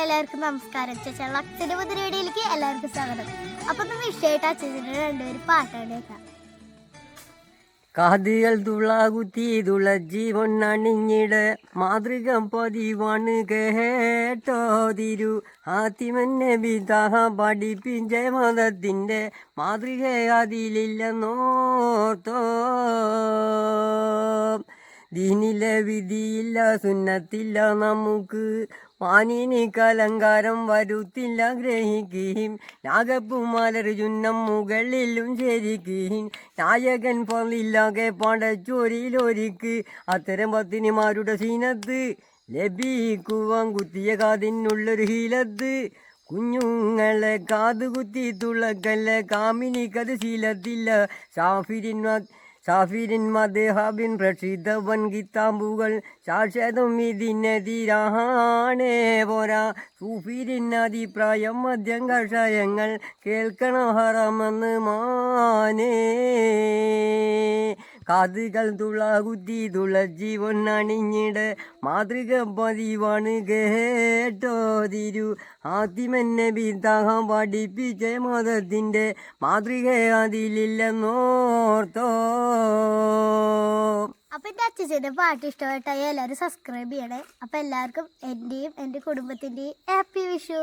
എല്ലാവർക്കും നമസ്കാരം. ചേച്ചാ അച്ഛൻ്റെ പുതിയ വീഡിയോയിലേക്ക് എല്ലാവർക്കും സ്വാഗതം. അപ്പൊ നമ്മൾ വിഷയമായിട്ട് അച്ഛൻ്റെ രണ്ടുപേരും പാട്ടാടേക്കാം. കാതുകൾ തുളാകുത്തി തുളജീവണ്ണണിഞ്ഞിട മാതൃകം പതിവാണ് കേട്ടോ തിരു ആത്തിമന്നെ ബിതാഹ പഠിപ്പിഞ്ച മതത്തിൻ്റെ മാതൃക അതിലില്ലെന്നോർത്തോ. ദീനിലെ വിധിയില്ല സുന്നത്തില്ല നമുക്ക് മാനിനി കലങ്കാരം വരുത്തില്ല ഗ്രഹിക്കുകയും നാഗപ്പുമാലർ ചുന്നം മുകളിലും ശരിക്കുകയും നായകൻ പൊന്നില്ലാകെ പടച്ചോരിലൊരുക്ക് അത്തരം പത്തിനിമാരുടെ സീനത്ത് ലഭിക്കുവാൻ കുത്തിയ കാതിനുള്ളൊരു ഹീലത്ത് കുഞ്ഞുങ്ങളെ കാതുകുത്തി തുളക്കല്ല കാമിനിക്കത് ശീലത്തില്ല സാഫിരിൻ മദ്ഹബിൻ റഷീദവൻ കിതാബുകൾ സാക്ഷാതും ഇതിനെതിരാണേ പോരാ. സൂഫിരിൻ അഭിപ്രായം മദ്യം കഷായങ്ങൾ കേൾക്കണം ഹറാമെന്ന് മാനേ. കാതുകൾ തുളകുത്തി തുളജീവണ്ണണിഞ്ഞിട മാതൃക പതിവാണ് കേട്ടോ തിരു ആത്തിമന്നെ ബിതാഹം പഠിപ്പിച്ച മതത്തിൻ്റെ മാതൃക അതിലില്ലെന്നോർത്തോ. അപ്പൊ എന്റെ അച്ഛൻ്റെ പാട്ട് ഇഷ്ടപ്പെട്ടായി എല്ലാവരും സബ്സ്ക്രൈബ് ചെയ്യണേ. അപ്പൊ എല്ലാവർക്കും എന്റെയും എന്റെ കുടുംബത്തിന്റെയും ഹാപ്പി വിഷു.